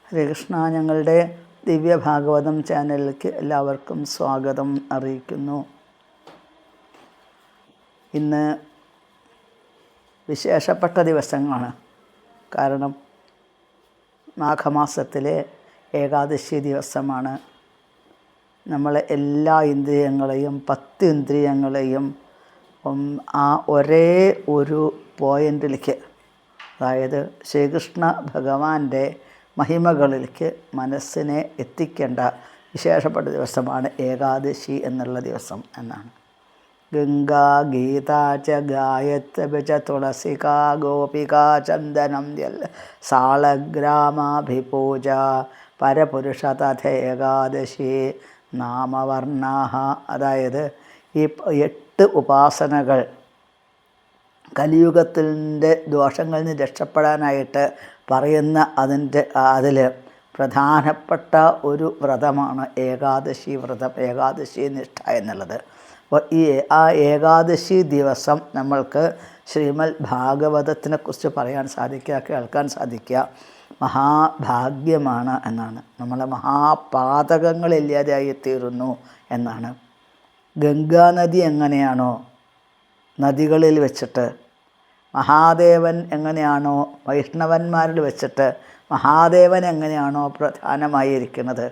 ഹരേകൃഷ്ണ. ഞങ്ങളുടെ ദിവ്യഭാഗവതം ചാനലിലേക്ക് എല്ലാവർക്കും സ്വാഗതം അറിയിക്കുന്നു. ഇന്ന് വിശേഷപ്പെട്ട ദിവസങ്ങളാണ്. കാരണം മാഘമാസത്തിലെ ഏകാദശി ദിവസമാണ്. നമ്മളെ എല്ലാ ഇന്ദ്രിയങ്ങളെയും 10 ഇന്ദ്രിയങ്ങളെയും ആ ഒരേ ഒരു പോയിൻറ്റിലേക്ക്, അതായത് ശ്രീകൃഷ്ണ ഭഗവാന്റെ മഹിമകളിലേക്ക് മനസ്സിനെ എത്തിക്കേണ്ട വിശേഷപ്പെട്ട ദിവസമാണ് ഏകാദശി എന്നുള്ള ദിവസം എന്നാണ്. ഗംഗാ ഗീത ച ഗായത്രി ച തുളസിക ഗോപിക ചന്ദനം സാളഗ്രാമാഭിപൂജ പരപുരുഷ തഥ ഏകാദശി നാമവർണ്ണാഹ. അതായത് ഈ 8 ഉപാസനകൾ കലിയുഗത്തിൻ്റെ ദോഷങ്ങളിൽ നിന്ന് രക്ഷപ്പെടാനായിട്ട് പറയുന്ന അതിൽ പ്രധാനപ്പെട്ട ഒരു വ്രതമാണ് ഏകാദശി വ്രതം, ഏകാദശി നിഷ്ഠ എന്നുള്ളത്. അപ്പോൾ ആ ഏകാദശി ദിവസം നമ്മൾക്ക് ശ്രീമദ് ഭാഗവതത്തിനെക്കുറിച്ച് പറയാൻ സാധിക്കുക, കേൾക്കാൻ സാധിക്കുക മഹാഭാഗ്യമാണ് എന്നാണ്. നമ്മളെ മഹാപാതകങ്ങളില്ലാതെയായിത്തീരുന്നു എന്നാണ്. ഗംഗാനദി എങ്ങനെയാണോ നദികളിൽ വെച്ചിട്ട്, മഹാദേവൻ എങ്ങനെയാണോ വൈഷ്ണവന്മാരിൽ വെച്ചിട്ട് മഹാദേവൻ എങ്ങനെയാണോ പ്രധാനമായിരിക്കുന്നത്,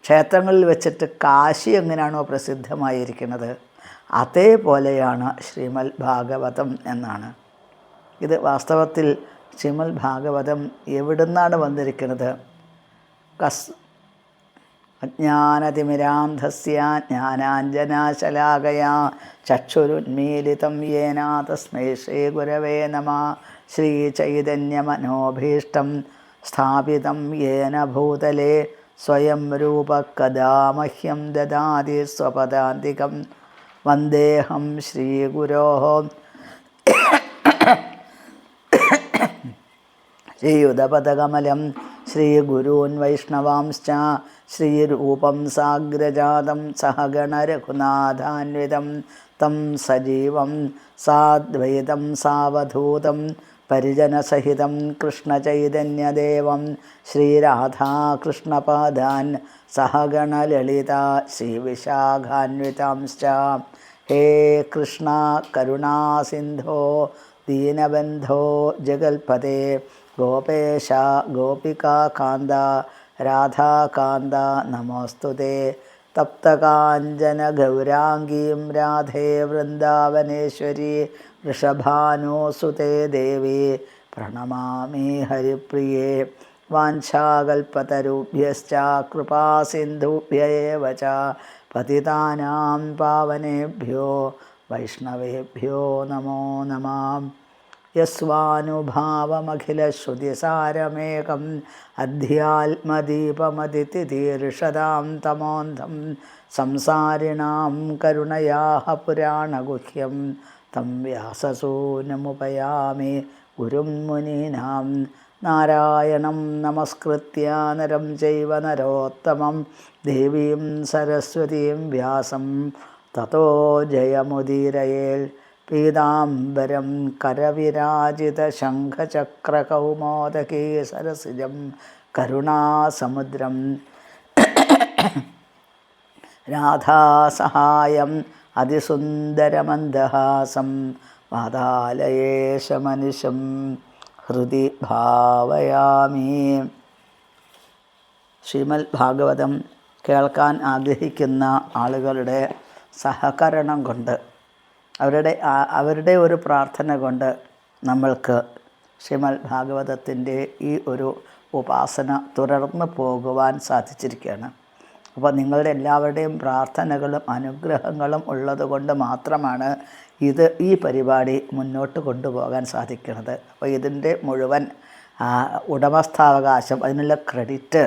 ക്ഷേത്രങ്ങളിൽ വെച്ചിട്ട് കാശി എങ്ങനെയാണോ പ്രസിദ്ധമായിരിക്കുന്നത്, അതേപോലെയാണ് ശ്രീമദ് ഭാഗവതം എന്നാണ്. ഇത് വാസ്തവത്തിൽ ശ്രീമദ് ഭാഗവതം എവിടുന്നാണ് വന്നിരിക്കുന്നത്? അജ്ഞാനതിമിരാന്ധസ്യ ജ്ഞാനാഞ്ജനാശലാകയാ ചക്ഷുരുന്മീലിതം യേന തസ്മൈ ശ്രീഗുരവേ നമഃ. ശ്രീചൈതന്യമനോഭീഷ്ടം സ്ഥാപിതം യേന ഭൂതലേ സ്വയം രൂപ കഥാ മഹ്യം ദദാതി സ്വപദാന്തികം. വന്ദേഹം ശ്രീഗുരോഃ ശ്രീയുതപദകമലം ശ്രീഗുരൂൻ വൈഷ്ണവാംശ്ച ശ്രീരൂപം സാഗ്രജാതം സഹഗണരഘുനാഥാന്വിതം തം സജീവം സാദ്വൈതം സാവധൂതം പരിജനസഹിതം കൃഷ്ണചൈതന്യദേവം ശ്രീരാധാകൃഷ്ണപാദാൻ സഹഗണലളിത ശ്രീവിശാഖാന്വിതാംശ്ച. ഹേ കൃഷ്ണ കരുണാസിന്ധോ ദീനബന്ധോ ജഗൽപതേ ഗോപേശ ഗോപികാകാന്ത രാധാകാന്ത നമോസ്തുതേ. തപ്തകാഞ്ചന ഗൗരാംഗീം രാധേ വൃന്ദാവനേശ്വരി വൃഷഭാനുസുതേ ദേവി പ്രണമാമി ഹരിപ്രിയേ. വാഞ്ചാകൽപതരുഭ്യശ്ച കൃപാസിന്ധുഭ്യ ഏവ ച പതിതാനാം പാവനേഭ്യോ വൈഷ്ണവേഭ്യോ നമോ നമഃ. യസ്വാനുഭാവമഖിലശ്രുതിസാരമേകം അധ്യാത്മദീപമതിഥിതീർഷതാം തമോന്ധം സംസാരിണാം കരുണയാഃ പുരാണഗുഹ്യം തം വ്യാസസൂനുമുപയാമി ഗുരും മുനീനാം. നാരായണം നമസ്കൃത്യ നരം ചൈവ നരോത്തമം ദേവീം സരസ്വതീം വ്യാസം തതോ ജയമുദീരയേൽ. പീതാംബരം കരവിരാജിതശംഖചക്രകൗമോദകീ സരസിജം കരുണാസമുദ്രം രാധാസഹായം അതിസുന്ദരമന്ദഹാസം വാതാലയേശമനിശം ഹൃദി ഭാവയാമി. ശ്രീമദ് ഭാഗവതം കേൾക്കാൻ ആഗ്രഹിക്കുന്ന ആളുകളുടെ സഹകരണം കൊണ്ട്, അവരുടെ ഒരു പ്രാർത്ഥന കൊണ്ട് നമ്മൾക്ക് ശ്രീമദ് ഭാഗവതത്തിൻ്റെ ഈ ഒരു ഉപാസന തുടർന്ന് പോകുവാൻ സാധിച്ചിരിക്കുകയാണ്. അപ്പോൾ നിങ്ങളുടെ എല്ലാവരുടെയും പ്രാർത്ഥനകളും അനുഗ്രഹങ്ങളും ഉള്ളതുകൊണ്ട് മാത്രമാണ് ഈ പരിപാടി മുന്നോട്ട് കൊണ്ടുപോകാൻ സാധിക്കുന്നത്. അപ്പോൾ ഇതിൻ്റെ മുഴുവൻ ഉടമസ്ഥാവകാശം, അതിനുള്ള ക്രെഡിറ്റ്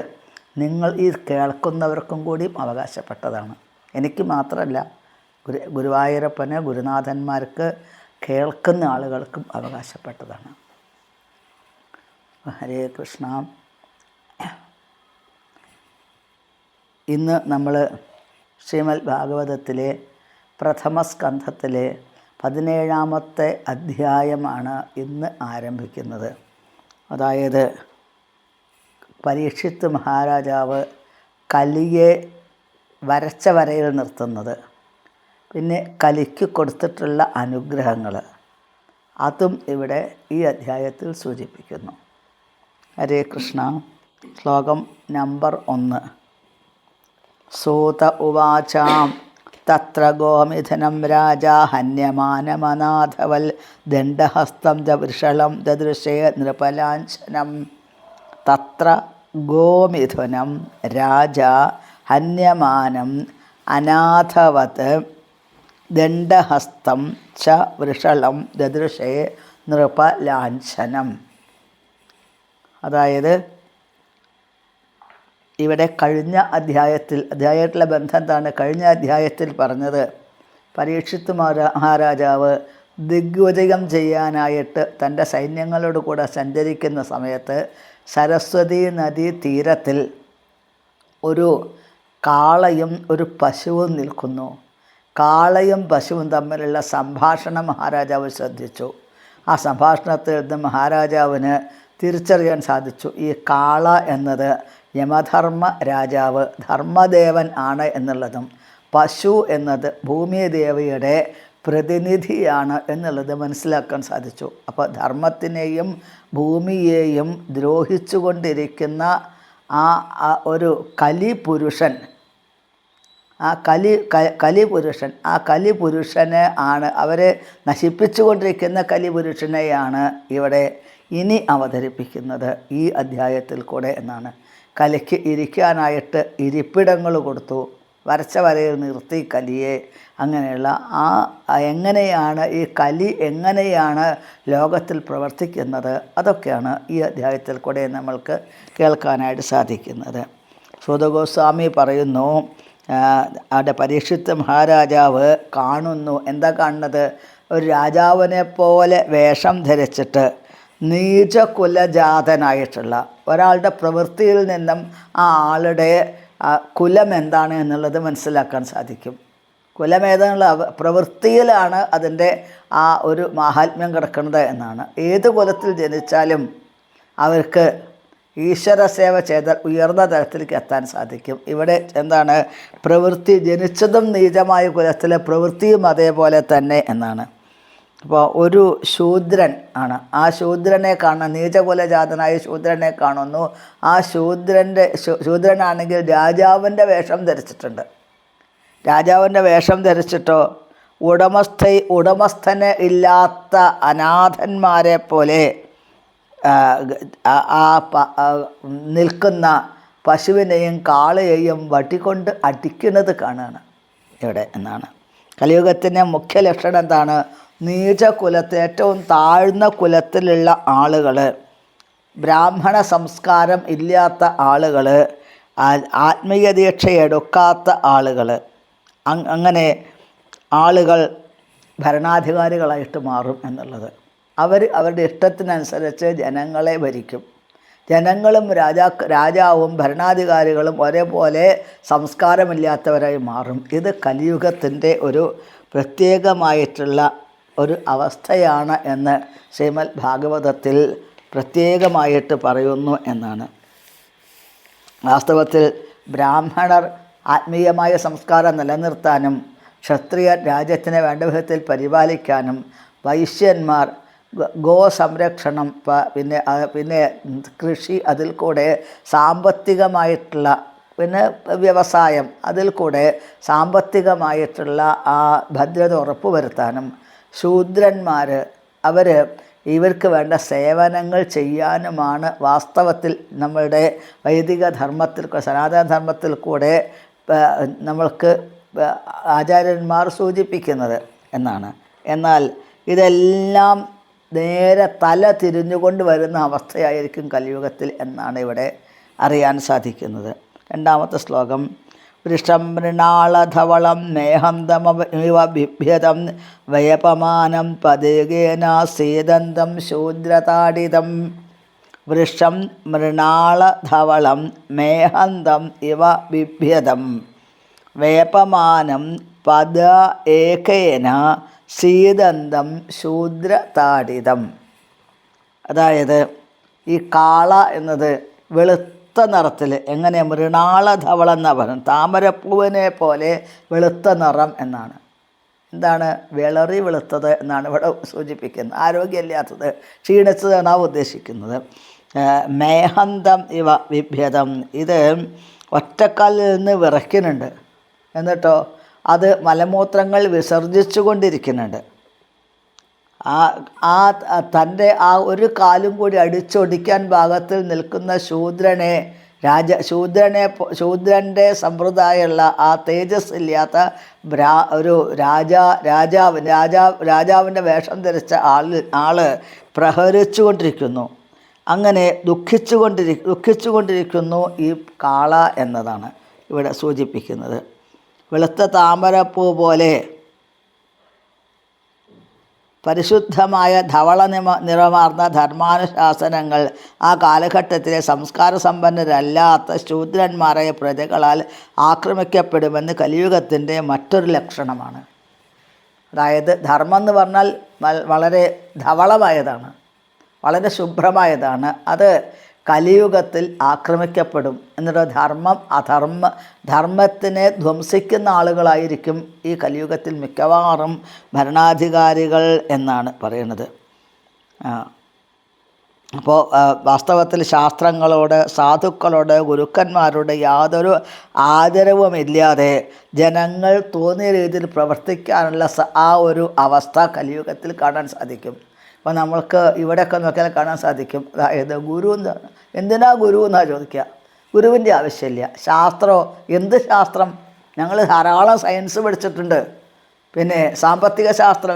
നിങ്ങൾ ഈ കേൾക്കുന്നവർക്കും കൂടി അവകാശപ്പെട്ടതാണ്. എനിക്ക് മാത്രമല്ല, ഗുരുവായൂരപ്പന്, ഗുരുനാഥന്മാർക്ക്, കേൾക്കുന്ന ആളുകൾക്കും അവകാശപ്പെട്ടതാണ്. ഹരേ കൃഷ്ണ. ഇന്ന് നമ്മൾ ശ്രീമദ് ഭാഗവതത്തിലെ പ്രഥമ സ്കന്ധത്തിലെ 17-ാമത്തെ അധ്യായമാണ് ഇന്ന് ആരംഭിക്കുന്നത്. അതായത് പരീക്ഷിത്ത് മഹാരാജാവ് കലിയെ വരച്ച വരയിൽ നിർത്തുന്നത്, പിന്നെ കലിക്ക് കൊടുത്തിട്ടുള്ള അനുഗ്രഹങ്ങൾ, അതും ഇവിടെ ഈ അധ്യായത്തിൽ സൂചിപ്പിക്കുന്നു. ഹരേ കൃഷ്ണ. ശ്ലോകം നമ്പർ 1. സൂത ഉവാചാം തത്ര ഗോമിഥനം രാജാ ഹന്യമാനമനാഥവൽ ദണ്ഡഹസ്തം ച വൃഷളം ദദൃശേ നൃപലാഞ്ചനം. തത്ര ഗോമിഥുനം രാജാ ഹന്യമാനം അനാഥവത് ദണ്ഡഹസ്തം ച വൃഷളം ദദൃശേ നൃപലാഞ്ചനം. അതായത് ഇവിടെ കഴിഞ്ഞ അധ്യായത്തിലെ ബന്ധം എന്താണ്? കഴിഞ്ഞ അധ്യായത്തിൽ പറഞ്ഞത് പരീക്ഷിത്ത് മഹാരാജാവ് ദിഗ്വിജയം ചെയ്യാനായിട്ട് തൻ്റെ സൈന്യങ്ങളോട് കൂടെ സഞ്ചരിക്കുന്ന സമയത്ത് സരസ്വതി നദീ തീരത്തിൽ ഒരു കാളയും ഒരു പശുവും നിൽക്കുന്നു. കാളയും പശുവും തമ്മിലുള്ള സംഭാഷണം മഹാരാജാവ് ശ്രദ്ധിച്ചു. ആ സംഭാഷണത്തിൽ നിന്ന് മഹാരാജാവിന് തിരിച്ചറിയാൻ സാധിച്ചു, ഈ കാള എന്നത് യമധർമ്മ രാജാവ് ധർമ്മദേവൻ ആണ് എന്നുള്ളതും പശു എന്നത് ഭൂമിദേവിയുടെ പ്രതിനിധിയാണ് എന്നുള്ളത് മനസ്സിലാക്കാൻ സാധിച്ചു. അപ്പോൾ ധർമ്മത്തിനെയും ഭൂമിയെയും ദ്രോഹിച്ചു കൊണ്ടിരിക്കുന്ന ആ ഒരു കലിപുരുഷൻ, ആ കലിപുരുഷനെ ആണ് അവരെ നശിപ്പിച്ചുകൊണ്ടിരിക്കുന്ന കലിപുരുഷനെയാണ് ഇവിടെ ഇനി അവതരിപ്പിക്കുന്നത് ഈ അധ്യായത്തിൽ കൂടെ എന്നാണ്. കലിക്ക് ഇരിക്കാനായിട്ട് ഇരിപ്പിടങ്ങൾ കൊടുത്തു, വരച്ച വരയിൽ നിർത്തി കലിയെ. അങ്ങനെയുള്ള എങ്ങനെയാണ് ഈ കലി എങ്ങനെയാണ് ലോകത്തിൽ പ്രവർത്തിക്കുന്നത്, അതൊക്കെയാണ് ഈ അധ്യായത്തിൽ കൂടെ നമ്മൾക്ക് കേൾക്കാനായിട്ട് സാധിക്കുന്നത്. സൂതഗോസ്വാമി പറയുന്നു, അവിടെ പരീക്ഷിത്ത് മഹാരാജാവ് കാണുന്നു. എന്താ കാണുന്നത്? ഒരു രാജാവിനെ പോലെ വേഷം ധരിച്ചിട്ട് നീചകുലജാതനായിട്ടുള്ള ഒരാളുടെ പ്രവൃത്തിയിൽ നിന്നും ആ ആളുടെ കുലം എന്താണ് എന്നുള്ളത് മനസ്സിലാക്കാൻ സാധിക്കും. കുലമേതെന്നുള്ള പ്രവൃത്തിയിലാണ് അതിൻ്റെ ആ ഒരു മാഹാത്മ്യം കിടക്കുന്നത് എന്നാണ്. ഏത് കുലത്തിൽ ജനിച്ചാലും അവർക്ക് ഈശ്വര സേവ ചെയ്താൽ ഉയർന്ന തലത്തിലേക്ക് എത്താൻ സാധിക്കും. ഇവിടെ എന്താണ്? പ്രവൃത്തി ജനിച്ചതും നീചമായ കുലത്തിലെ പ്രവൃത്തിയും അതേപോലെ തന്നെ എന്നാണ്. അപ്പോൾ ഒരു ശൂദ്രൻ ആണ്, ആ ശൂദ്രനെ കാണുന്ന നീചകുലജാതനായ ശൂദ്രനെ കാണുന്നു. ആ ശൂദ്രനാണെങ്കിൽ രാജാവിൻ്റെ വേഷം ധരിച്ചിട്ടുണ്ട്. രാജാവിൻ്റെ വേഷം ധരിച്ചിട്ടോ ഉടമസ്ഥന് ഇല്ലാത്ത അനാഥന്മാരെ പോലെ നിൽക്കുന്ന പശുവിനെയും കാളയെയും വടികൊണ്ട് അടിക്കുന്നത് കാണുകയാണ് ഇവിടെ എന്നാണ്. കലിയുഗത്തിൻ്റെ മുഖ്യ ലക്ഷണം എന്താണ്? നീചകുലത്തിൽ ഏറ്റവും താഴ്ന്ന കുലത്തിലുള്ള ആളുകൾ, ബ്രാഹ്മണ സംസ്കാരം ഇല്ലാത്ത ആളുകൾ, ആത്മീയ ദീക്ഷ എടുക്കാത്ത ആളുകൾ, അങ്ങനെ ആളുകൾ ഭരണാധികാരികളായിട്ട് മാറും എന്നുള്ളത്. അവരുടെ ഇഷ്ടത്തിനനുസരിച്ച് ജനങ്ങളെ ഭരിക്കും. ജനങ്ങളും രാജാവും ഭരണാധികാരികളും ഒരേപോലെ സംസ്കാരമില്ലാത്തവരായി മാറും. ഇത് കലിയുഗത്തിൻ്റെ ഒരു പ്രത്യേകമായിട്ടുള്ള ഒരു അവസ്ഥയാണ് എന്ന് ശ്രീമദ് ഭാഗവതത്തിൽ പ്രത്യേകമായിട്ട് പറയുന്നു എന്നാണ്. വാസ്തവത്തിൽ ബ്രാഹ്മണർ ആത്മീയമായ സംസ്കാരം നിലനിർത്താനും ക്ഷത്രിയർ രാജ്യത്തിനെ വേണ്ട വിധത്തിൽ പരിപാലിക്കാനും വൈശ്യന്മാർ ഗോസംരക്ഷണം പിന്നെ കൃഷി, അതിൽ കൂടെ സാമ്പത്തികമായിട്ടുള്ള പിന്നെ വ്യവസായം, അതിൽ കൂടെ സാമ്പത്തികമായിട്ടുള്ള ആ ഭദ്രത ഉറപ്പുവരുത്താനും ശൂദ്രന്മാർ ഇവർക്ക് വേണ്ട സേവനങ്ങൾ ചെയ്യാനുമാണ് വാസ്തവത്തിൽ നമ്മളുടെ വൈദിക ധർമ്മത്തിൽ സനാതനധർമ്മത്തിൽ കൂടെ നമ്മൾക്ക് ആചാര്യന്മാർ സൂചിപ്പിക്കുന്നത് എന്നാണ്. എന്നാൽ ഇതെല്ലാം നേരെ തല തിരിഞ്ഞുകൊണ്ട് വരുന്ന അവസ്ഥയായിരിക്കും കലിയുഗത്തിൽ എന്നാണ് ഇവിടെ അറിയാൻ സാധിക്കുന്നത്. രണ്ടാമത്തെ ശ്ലോകം. വൃഷം മൃണാളധവളം മേഹന്തമിവ ബിഭ്യതം വയപമാനം പദേകേന സേദന്തം ശൂദ്രതാഡിതം. വൃഷം മൃണാളധവളം മേഹന്തം ഇവ ബിഭ്യതം വേപമാനം പദ ഏകേന സീദന്തം ശൂദ്രതാഡിതം. അതായത് ഈ കാള എന്നത് വെളുത്ത വെളുത്ത നിറത്തിൽ, എങ്ങനെ മൃണാളധവളം എന്നാണ് പറയുന്നത്, താമരപ്പൂവിനെ പോലെ വെളുത്ത നിറം എന്നാണ്. എന്താണ് വിളറി വെളുത്തത് എന്നാണ് ഇവിടെ സൂചിപ്പിക്കുന്നത്. ആരോഗ്യമില്ലാത്തത്, ക്ഷീണിച്ചത് എന്നാണ് ഉദ്ദേശിക്കുന്നത്. മേഹന്തം ഇവ വിഭ്യതം, ഇത് ഒറ്റക്കാലിൽ നിന്ന് വിറയ്ക്കുന്നുണ്ട്, എന്നിട്ടോ അത് മലമൂത്രങ്ങൾ വിസർജിച്ചു കൊണ്ടിരിക്കുന്നുണ്ട്. തൻ്റെ ആ ഒരു കാലും കൂടി അടിച്ചൊടിക്കാൻ ഭാഗത്തിൽ നിൽക്കുന്ന ശൂദ്രൻ്റെ സമ്പ്രദായമുള്ള ആ തേജസ് ഇല്ലാത്ത ഒരു രാജാവിൻ്റെ വേഷം ധരിച്ച ആള് പ്രഹരിച്ചു കൊണ്ടിരിക്കുന്നു. അങ്ങനെ ദുഃഖിച്ചുകൊണ്ടിരിക്കുന്നു ഈ കാള എന്നതാണ് ഇവിടെ സൂചിപ്പിക്കുന്നത്. വെളുത്ത താമരപ്പൂ പോലെ പരിശുദ്ധമായ ധവള നിറമാർന്ന ധർമാനുശാസനങ്ങൾ ആ കാലഘട്ടത്തിലെ സംസ്കാരസമ്പന്നരല്ലാത്ത ശൂദ്രന്മാരായ പ്രജകളാൽ ആക്രമിക്കപ്പെടുമെന്ന് കലിയുഗത്തിൻ്റെ മറ്റൊരു ലക്ഷണമാണ്. അതായത് ധർമ്മം എന്ന് പറഞ്ഞാൽ വളരെ ധവളമായതാണ്, വളരെ ശുഭ്രമായതാണ്. അത് കലിയുഗത്തിൽ ആക്രമിക്കപ്പെടും. എന്നിട്ട് ധർമ്മത്തിനെ ധ്വംസിക്കുന്ന ആളുകളായിരിക്കും ഈ കലിയുഗത്തിൽ മിക്കവാറും ഭരണാധികാരികൾ എന്നാണ് പറയുന്നത്. അപ്പോൾ വാസ്തവത്തിൽ ശാസ്ത്രങ്ങളോട്, സാധുക്കളോട്, ഗുരുക്കന്മാരോട് യാതൊരു ആദരവുമില്ലാതെ ജനങ്ങൾ തോന്നിയ രീതിയിൽ പ്രവർത്തിക്കാനുള്ള ആ ഒരു അവസ്ഥ കലിയുഗത്തിൽ കാണാൻ സാധിക്കും. അപ്പോൾ നമ്മൾക്ക് ഇവിടെയൊക്കെ നോക്കിയാൽ കാണാൻ സാധിക്കും. അതായത് ഗുരു എന്തിനാ ഗുരു എന്നാണ് ചോദിക്കുക. ഗുരുവിൻ്റെ ആവശ്യമില്ല. ശാസ്ത്രമോ, എന്ത് ശാസ്ത്രം? ഞങ്ങൾ ധാരാളം സയൻസ് പഠിച്ചിട്ടുണ്ട്, പിന്നെ സാമ്പത്തിക ശാസ്ത്രം,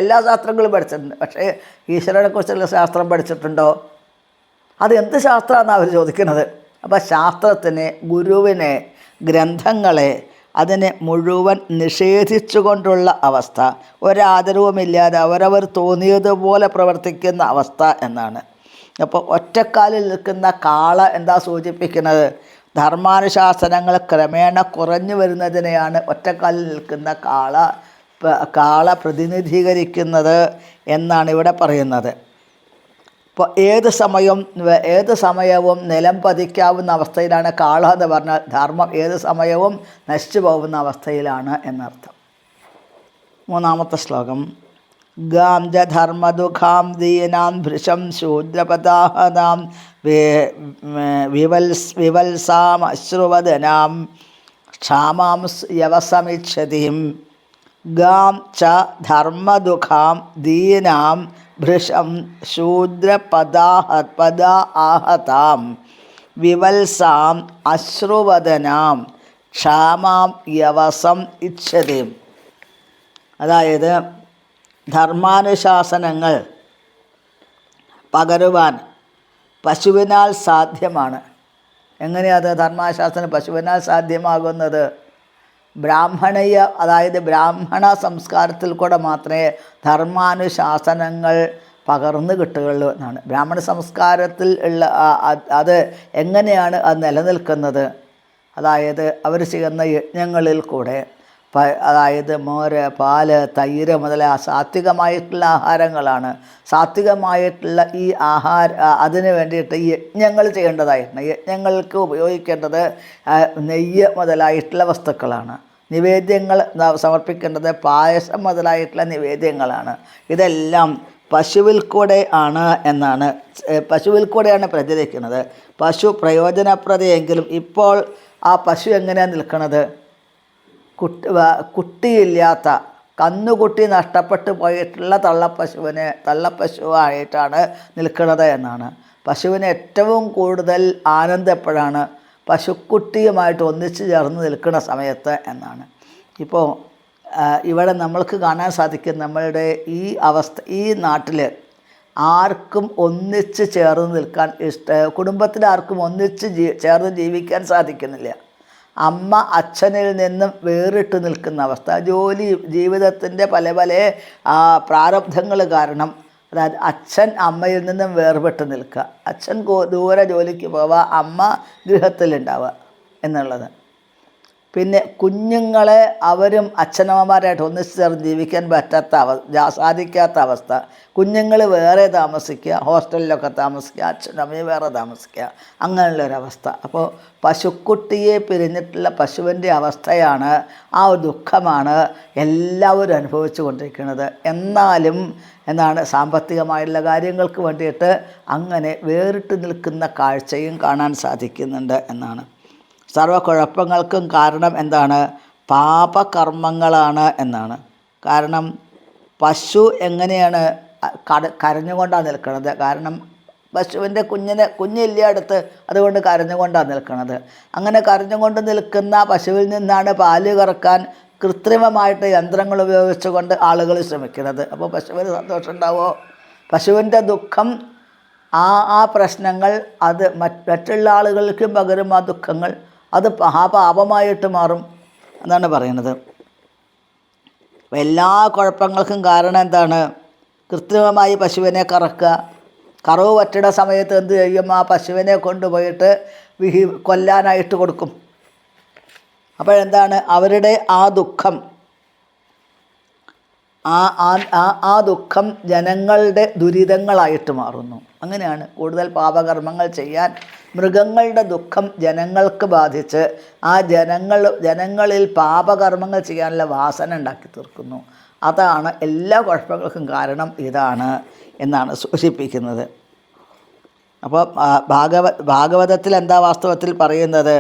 എല്ലാ ശാസ്ത്രങ്ങളും പഠിച്ചിട്ടുണ്ട്. പക്ഷേ ഈശ്വരനെക്കുറിച്ചുള്ള ശാസ്ത്രം പഠിച്ചിട്ടുണ്ടോ? അത് എന്ത് ശാസ്ത്രമാണെന്നാണ് അവർ ചോദിക്കുന്നത്. അപ്പോൾ ശാസ്ത്രത്തിനെ, ഗുരുവിനെ, ഗ്രന്ഥങ്ങളെ, അതിനെ മുഴുവൻ നിഷേധിച്ചുകൊണ്ടുള്ള അവസ്ഥ, ഒരാദരവുമില്ലാതെ അവരവർ തോന്നിയതുപോലെ പ്രവർത്തിക്കുന്ന അവസ്ഥ എന്നാണ്. അപ്പോൾ ഒറ്റക്കാലിൽ നിൽക്കുന്ന കാള എന്താ സൂചിപ്പിക്കുന്നത്? ധർമാനുശാസനങ്ങൾ ക്രമേണ കുറഞ്ഞു വരുന്നതിനെയാണ് ഒറ്റക്കാലിൽ നിൽക്കുന്ന കാള പ്രതിനിധീകരിക്കുന്നത് എന്നാണ് ഇവിടെ പറയുന്നത്. ഇപ്പോൾ ഏത് സമയവും നിലം പതിക്കാവുന്ന അവസ്ഥയിലാണ് കാള എന്ന് പറഞ്ഞാൽ ധർമ്മം ഏത് സമയവും നശിച്ചു പോകുന്ന അവസ്ഥയിലാണ് എന്നർത്ഥം. മൂന്നാമത്തെ ശ്ലോകം. ഗാം ജ ധർമ്മദുഃഖാം ദീനാം ഭൃശം ശൂദ്രപദാഹനാം വിവത്സാം അശ്രുവദനാം ക്ഷാമാം യവസമിച്ഛതിം. ഗാം ച ധർമ്മദുഃഖാം ദീനാം ഭൃശം ശൂദ്രപദാഹതാം വിവത്സാം അശ്രുവദനാം ക്ഷാമാം യവസം ഇച്ഛതിം. അതായത് ധർമാനുശാസനങ്ങൾ പകരുവാൻ പശുവിനാൽ സാധ്യമാണ്. എങ്ങനെയത് ധർമാനുശാസനം പശുവിനാൽ സാധ്യമാകുന്നത്? ബ്രാഹ്മണീയ, അതായത് ബ്രാഹ്മണ സംസ്കാരത്തിൽ കൂടെ മാത്രമേ ധർമാനുശാസനങ്ങൾ പകർന്നു കിട്ടുകയുള്ളൂ എന്നാണ്. ബ്രാഹ്മണ സംസ്കാരത്തിൽ ഉള്ള അത് എങ്ങനെയാണ് അത് നിലനിൽക്കുന്നത്? അതായത് അവർ ചെയ്യുന്ന യജ്ഞങ്ങളിൽ കൂടെ, അതായത് മോര്, പാല്, തൈര് മുതലായ സാത്വികമായിട്ടുള്ള ആഹാരങ്ങളാണ്. സാത്വികമായിട്ടുള്ള ഈ അതിന് വേണ്ടിയിട്ട് യജ്ഞങ്ങൾ ചെയ്യേണ്ടതായിട്ടുണ്ട്. യജ്ഞങ്ങൾക്ക് ഉപയോഗിക്കേണ്ടത് നെയ്യ് മുതലായിട്ടുള്ള വസ്തുക്കളാണ്. നിവേദ്യങ്ങൾ സമർപ്പിക്കേണ്ടത് പായസം മുതലായിട്ടുള്ള നിവേദ്യങ്ങളാണ്. ഇതെല്ലാം പശുവിൽ കൂടെ ആണ് എന്നാണ്, പശുവിൽ കൂടെയാണ് പ്രചരിക്കുന്നത്. പശു പ്രയോജനപ്രദമെങ്കിലും ഇപ്പോൾ ആ പശു എങ്ങനെയാണ് നിൽക്കുന്നത്? കുട്ടിയില്ലാത്ത, കന്നുകുട്ടി നഷ്ടപ്പെട്ടു പോയിട്ടുള്ള തള്ളപ്പശുവായിട്ടാണ് നിൽക്കുന്നത് എന്നാണ്. പശുവിന് ഏറ്റവും കൂടുതൽ ആനന്ദം എപ്പോഴാണ്? പശുക്കുട്ടിയുമായിട്ട് ഒന്നിച്ച് ചേർന്ന് നിൽക്കുന്ന സമയത്ത് എന്നാണ്. ഇപ്പോൾ ഇവിടെ നമ്മൾക്ക് കാണാൻ സാധിക്കും, നമ്മളുടെ ഈ അവസ്ഥ, ഈ നാട്ടിൽ ആർക്കും ഒന്നിച്ച് ചേർന്ന് നിൽക്കാൻ കുടുംബത്തിൽ ആർക്കും ഒന്നിച്ച് ചേർന്ന് ജീവിക്കാൻ സാധിക്കുന്നില്ല. അമ്മ അച്ഛനിൽ നിന്നും വേറിട്ട് നിൽക്കുന്ന അവസ്ഥ, ജീവിതത്തിൻ്റെ പല പ്രാരബ്ധങ്ങൾ കാരണം, അതായത് അച്ഛൻ അമ്മയിൽ നിന്നും വേർപെട്ട് നിൽക്കുക, അച്ഛൻ ദൂരെ ജോലിക്ക് പോവുക, അമ്മ ഗൃഹത്തിലുണ്ടാവുക എന്നുള്ളത്. പിന്നെ കുഞ്ഞുങ്ങളെ അവരും അച്ഛനമ്മമാരായിട്ട് ഒന്നിച്ച് ചേർന്ന് ജീവിക്കാൻ സാധിക്കാത്ത അവസ്ഥ. കുഞ്ഞുങ്ങൾ വേറെ താമസിക്കുക, ഹോസ്റ്റലിലൊക്കെ താമസിക്കുക, അച്ഛനമ്മയും വേറെ താമസിക്കുക, അങ്ങനെയുള്ളൊരവസ്ഥ. അപ്പോൾ പശുക്കുട്ടിയെ പിരിഞ്ഞിട്ടുള്ള പശുവിൻ്റെ അവസ്ഥയാണ്, ആ ഒരു ദുഃഖമാണ് എല്ലാവരും അനുഭവിച്ചു കൊണ്ടിരിക്കുന്നത്. എന്നാലും എന്താണ്, സാമ്പത്തികമായുള്ള കാര്യങ്ങൾക്ക് വേണ്ടിയിട്ട് അങ്ങനെ വേറിട്ട് നിൽക്കുന്ന കാഴ്ചയും കാണാൻ സാധിക്കുന്നുണ്ട് എന്നാണ്. സർവ്വ കുഴപ്പങ്ങൾക്കും കാരണം എന്താണ്? പാപകർമ്മങ്ങളാണ് എന്നാണ്. കാരണം പശു എങ്ങനെയാണ് കരഞ്ഞുകൊണ്ടാണ് നിൽക്കുന്നത്? കാരണം പശുവിൻ്റെ കുഞ്ഞില്ല അടുത്ത്, അതുകൊണ്ട് കരഞ്ഞുകൊണ്ടാണ് നിൽക്കുന്നത്. അങ്ങനെ കരഞ്ഞുകൊണ്ട് നിൽക്കുന്ന പശുവിൽ നിന്നാണ് പാല് കറക്കാൻ കൃത്രിമമായിട്ട് യന്ത്രങ്ങൾ ഉപയോഗിച്ചുകൊണ്ട് ആളുകൾ ശ്രമിക്കുന്നത്. അപ്പോൾ പശുവിന് സന്തോഷം ഉണ്ടാവുമോ? പശുവിൻ്റെ ദുഃഖം, ആ പ്രശ്നങ്ങൾ അത് മറ്റുള്ള ആളുകൾക്കും പകരും ആ ദുഃഖങ്ങൾ, അത് പാപമായിട്ട് മാറും എന്നാണ് പറയുന്നത്. എല്ലാ കുഴപ്പങ്ങൾക്കും കാരണം എന്താണ്? കൃത്രിമമായി പശുവിനെ കറക്കുക. കറവ് പറ്റിയ സമയത്ത് എന്ത് ചെയ്യും? ആ പശുവിനെ കൊണ്ടുപോയിട്ട് കൊല്ലാനായിട്ട് കൊടുക്കും. അപ്പോഴെന്താണ്? അവരുടെ ആ ദുഃഖം, ആ ദുഃഖം ജനങ്ങളുടെ ദുരിതങ്ങളായിട്ട് മാറുന്നു. അങ്ങനെയാണ് കൂടുതൽ പാപകർമ്മങ്ങൾ ചെയ്യാൻ മൃഗങ്ങളുടെ ദുഃഖം ജനങ്ങൾക്ക് ബാധിച്ച് ആ ജനങ്ങളിൽ പാപകർമ്മങ്ങൾ ചെയ്യാനുള്ള വാസന ഉണ്ടാക്കി തീർക്കുന്നു. അതാണ് എല്ലാ കുഴപ്പങ്ങൾക്കും കാരണം ഇതാണ് എന്നാണ് സൂചിപ്പിക്കുന്നത്. അപ്പോൾ ഭാഗവതത്തിൽ എന്താ വാസ്തവത്തിൽ പറയുന്നത്?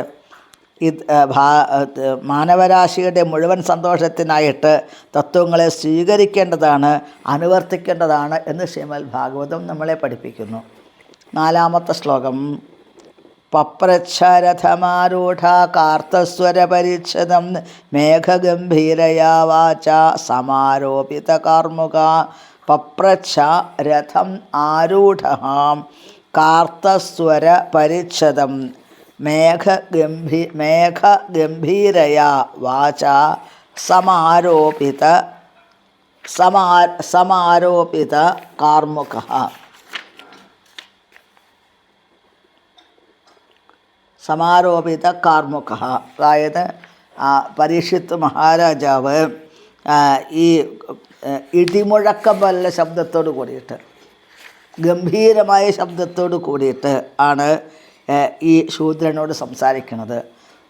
മാനവരാശിയുടെ മുഴുവൻ സന്തോഷത്തിനായിട്ട് തത്വങ്ങളെ സ്വീകരിക്കേണ്ടതാണ്, അനുവർത്തിക്കേണ്ടതാണ് എന്ന് ശ്രീമദ് ഭാഗവതം നമ്മളെ പഠിപ്പിക്കുന്നു. 4-ാമത്തെ ശ്ലോകം. പപ്രച്ഛരഥമാരൂഢ കാർത്തസ്വരപരിച്ഛദം മേഘഗംഭീരയാ വാച സമാരോപിത കാർമുക. പപ്രച്ഛ രഥം ആരൂഢ കാർത്തസ്വരപരിച്ഛദം മേഘഗംഭീരയാ വാച സമാരോപിത കാർമുകഃ. സമാരോപിത കാർമുകഃ, അതായത് പരീക്ഷിത്ത് മഹാരാജാവ് ഈ ഇടിമുഴക്കം പോലുള്ള ശബ്ദത്തോട് കൂടിയിട്ട്, ഗംഭീരമായ ശബ്ദത്തോട് കൂടിയിട്ട് ആണ് ഈ ശൂദ്രനോട് സംസാരിക്കുന്നത്.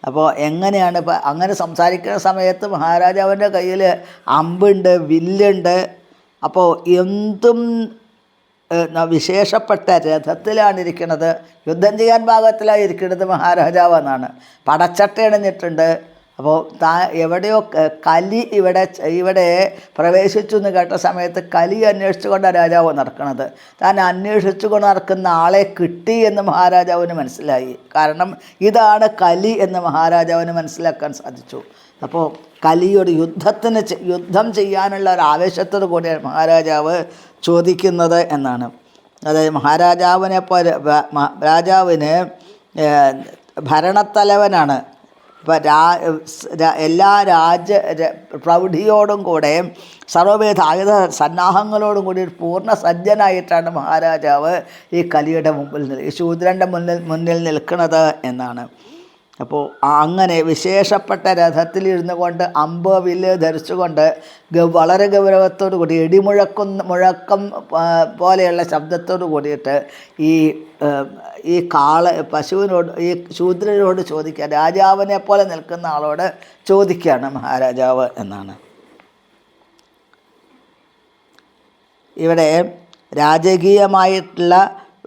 അപ്പോൾ എങ്ങനെയാണ് അങ്ങനെ സംസാരിക്കുന്ന സമയത്ത് മഹാരാജാവിൻ്റെ കയ്യിൽ അമ്പുണ്ട്, വില്ലുണ്ട്. അപ്പോൾ എന്തും വിശേഷപ്പെട്ട രഥത്തിലാണ് ഇരിക്കുന്നത്. യുദ്ധം ചെയ്യാൻ പാകത്തിലാണ് ഇരിക്കുന്നത് മഹാരാജാവ് എന്നാണ്. പടച്ചട്ടയണിഞ്ഞിട്ടുണ്ട്. അപ്പോൾ എവിടെയോ കലി ഇവിടെ പ്രവേശിച്ചു എന്ന് കേട്ട സമയത്ത് കലി അന്വേഷിച്ചുകൊണ്ടാണ് രാജാവ് നടക്കുന്നത്. താൻ അന്വേഷിച്ചുകൊണ്ട് നടക്കുന്ന ആളെ കിട്ടി എന്ന് മഹാരാജാവിന് മനസ്സിലായി. കാരണം ഇതാണ് കലി എന്ന് മഹാരാജാവിന് മനസ്സിലാക്കാൻ സാധിച്ചു. അപ്പോൾ കലിയോട് യുദ്ധം ചെയ്യാനുള്ള ഒരു ആവേശത്തോടു കൂടിയാണ് മഹാരാജാവ് ചോദിക്കുന്നത് എന്നാണ്. അതായത് രാജാവിന് ഭരണത്തലവനാണ്. ഇപ്പം എല്ലാ പ്രൗഢിയോടും കൂടെ സർവ്വവിധ ആയുധ സന്നാഹങ്ങളോടും കൂടി ഒരു പൂർണ്ണ സജ്ജനായിട്ടാണ് മഹാരാജാവ് ഈ കലിയുടെ ഈ ശൂദ്രൻ്റെ മുന്നിൽ നിൽക്കുന്നത് എന്നാണ്. അപ്പോൾ അങ്ങനെ വിശേഷപ്പെട്ട രഥത്തിലിരുന്നു കൊണ്ട് അമ്പ് വില്ല് ധരിച്ചുകൊണ്ട് വളരെ ഗൗരവത്തോടു കൂടി മുഴക്കം പോലെയുള്ള ശബ്ദത്തോട് കൂടിയിട്ട് ഈ പശുവിനോട്, ഈ ശൂദ്രനോട് ചോദിക്കുക, രാജാവിനെ പോലെ നിൽക്കുന്ന ആളോട് ചോദിക്കുകയാണ് മഹാരാജാവ് എന്നാണ്. ഇവിടെ രാജകീയമായിട്ടുള്ള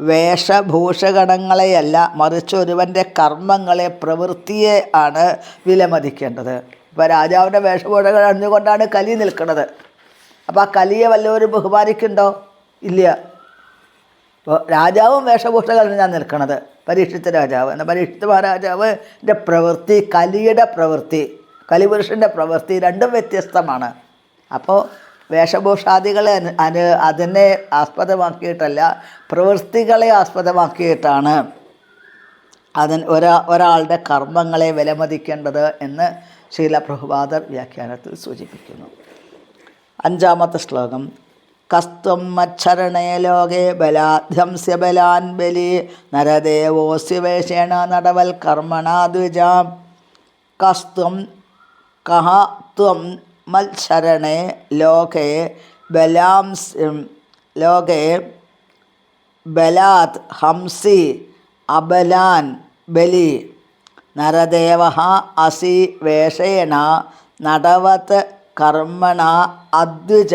വേഷഭൂഷഗണങ്ങളെയല്ല, മറിച്ച് ഒരുവൻ്റെ കർമ്മങ്ങളെ, പ്രവൃത്തിയെ ആണ് വിലമതിക്കേണ്ടത്. ഇപ്പോൾ രാജാവിൻ്റെ വേഷഭൂഷകൾ അണിഞ്ഞുകൊണ്ടാണ് കലി നിൽക്കുന്നത്. അപ്പോൾ ആ കലിയെ വല്ലവരും ബഹുമാനിക്കുന്നുണ്ടോ? ഇല്ല. ഇപ്പോൾ രാജാവും വേഷഭൂഷകൾ ഞാൻ നിൽക്കുന്നത്, പരീക്ഷിത്ത് രാജാവ്. എന്നാൽ പരീക്ഷിത്ത് മഹാരാജാവിൻ്റെ പ്രവൃത്തി, കലിയുടെ പ്രവൃത്തി, കലിപുരുഷൻ്റെ പ്രവൃത്തി രണ്ടും വ്യത്യസ്തമാണ്. അപ്പോൾ വേഷഭൂഷാദികളെ അതിനെ ആസ്പദമാക്കിയിട്ടല്ല, പ്രവൃത്തികളെ ആസ്പദമാക്കിയിട്ടാണ് ഒരാളുടെ കർമ്മങ്ങളെ വിലമതിക്കേണ്ടത് എന്ന് ശ്രീല പ്രഭുപാദർ വ്യാഖ്യാനത്തിൽ സൂചിപ്പിക്കുന്നു. 5-ാമത്തെ ശ്ലോകം. കസ്ത്വം മച്ഛരണേ ലോകേ ബലാധ്യംസ്യ ബലാൻ ബലി നരദേവോസ്യ വേഷേണ നടവൽ കർമ്മണ ദ്വിജാം. കസ്ത്വം കഹ ത്വം മത്സരണേ ലോകേ ലോകേ ബലാത് ഹംസി അബലാൻ ബലി നരദേവ അസി വേഷേണ നടവത് കർമ്മണ അദ്വിജ.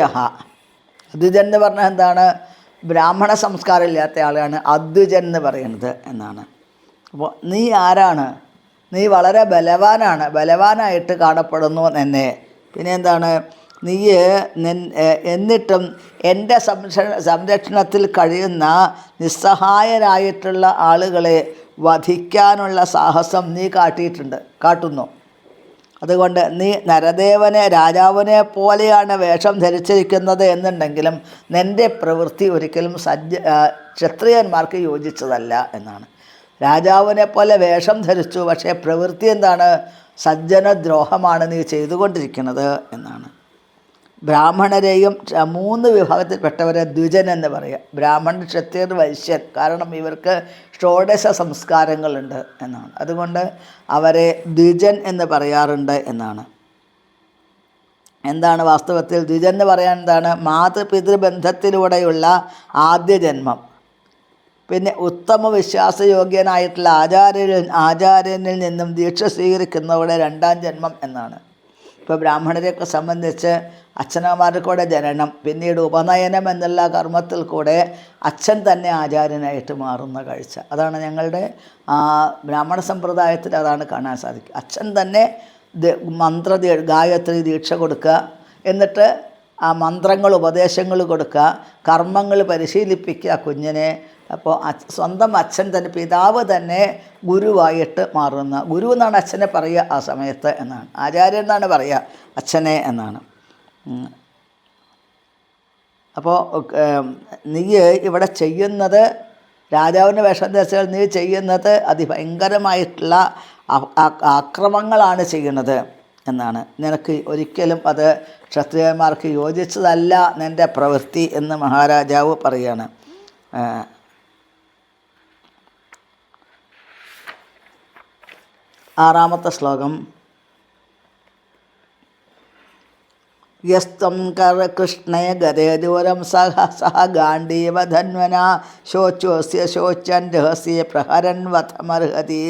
അദ്വിജൻ എന്ന് പറഞ്ഞാൽ എന്താണ്? ബ്രാഹ്മണ സംസ്കാരം ഇല്ലാത്ത ആളാണ് അദ്വിജൻ എന്ന് പറയുന്നത് എന്നാണ്. അപ്പോൾ നീ ആരാണ്? നീ വളരെ ബലവാനായിട്ട് കാണപ്പെടുന്നു എന്നെ. പിന്നെ എന്താണ്? നീ എന്നിട്ടും എൻ്റെ സംരക്ഷണത്തിൽ കഴിയുന്ന നിസ്സഹായരായിട്ടുള്ള ആളുകളെ വധിക്കാനുള്ള സാഹസം നീ കാട്ടുന്നു. അതുകൊണ്ട് നീ നരദേവനെ രാജാവിനെ പോലെയാണ് വേഷം ധരിച്ചിരിക്കുന്നത് എന്നുണ്ടെങ്കിലും നിൻ്റെ പ്രവൃത്തി ഒരിക്കലും ക്ഷത്രിയന്മാർക്ക് യോജിച്ചതല്ല എന്നാണ്. രാജാവിനെ പോലെ വേഷം ധരിച്ചു, പക്ഷേ പ്രവൃത്തി എന്താണ്? സജ്ജനദ്രോഹമാണ് നീ ചെയ്തുകൊണ്ടിരിക്കുന്നത് എന്നാണ്. ബ്രാഹ്മണരെയും 3 വിഭാഗത്തിൽപ്പെട്ടവരെ ദ്വിജൻ എന്ന് പറയുക. ബ്രാഹ്മണൻ, ക്ഷത്രിയർ, വൈശ്യൻ. കാരണം ഇവർക്ക് ഷോഡശ സംസ്കാരങ്ങളുണ്ട് എന്നാണ്. അതുകൊണ്ട് അവരെ ദ്വിജൻ എന്ന് പറയാറുണ്ട് എന്നാണ്. എന്താണ് വാസ്തവത്തിൽ ദ്വിജൻ എന്ന് പറയാൻ? എന്താണ്? മാതൃപിതൃബന്ധത്തിലൂടെയുള്ള ആദ്യ ജന്മം. പിന്നെ ഉത്തമ വിശ്വാസയോഗ്യനായിട്ടുള്ള ആചാര്യനിൽ നിന്നും ദീക്ഷ സ്വീകരിക്കുന്നവരുടെ 2ാം ജന്മം എന്നാണ്. ഇപ്പോൾ ബ്രാഹ്മണരെയൊക്കെ സംബന്ധിച്ച് അച്ഛനമാരുടെ കൂടെ ജനനം, പിന്നീട് ഉപനയനം എന്നുള്ള കർമ്മത്തിൽ കൂടെ അച്ഛൻ തന്നെ ആചാര്യനായിട്ട് മാറുന്ന കാഴ്ച. അതാണ് ഞങ്ങളുടെ ബ്രാഹ്മണ സമ്പ്രദായത്തിൽ അതാണ് കാണാൻ സാധിക്കും. അച്ഛൻ തന്നെ ഗായത്രി ദീക്ഷ കൊടുക്കുക, എന്നിട്ട് ആ മന്ത്രങ്ങൾ ഉപദേശങ്ങൾ കൊടുക്കുക, കർമ്മങ്ങൾ പരിശീലിപ്പിക്കുക കുഞ്ഞിനെ. അപ്പോൾ സ്വന്തം അച്ഛൻ തന്നെ, പിതാവ് തന്നെ ഗുരുവായിട്ട് മാറുന്ന, ഗുരു എന്നാണ് അച്ഛനെ പറയുക ആ സമയത്ത് എന്നാണ്. ആചാര്യൻ എന്നാണ് പറയുക അച്ഛനെ എന്നാണ്. അപ്പോൾ നീ ഇവിടെ ചെയ്യുന്നത്, രാജാവിൻ്റെ വേഷം ധരിച്ചാൽ നീ ചെയ്യുന്നത് അതിഭയങ്കരമായിട്ടുള്ള ആക്രമങ്ങളാണ് ചെയ്യുന്നത് എന്നാണ്. നിനക്ക് ഒരിക്കലും അത് ക്ഷത്രിയന്മാർക്ക് യോജിച്ചതല്ല നിൻ്റെ പ്രവൃത്തി എന്ന് മഹാരാജാവ് പറയുകയാണ്. 6ാമത്തെ ശ്ലോകം. യസ്ത്വം കൃഷ്ണേ ഗതേ ദൂരം സഹ ഗാണ്ഡീവധന്വന ശോച്യോസ്യ ശോച്യൻ രഹസ്യേ പ്രഹരൻ വധമർഹതി.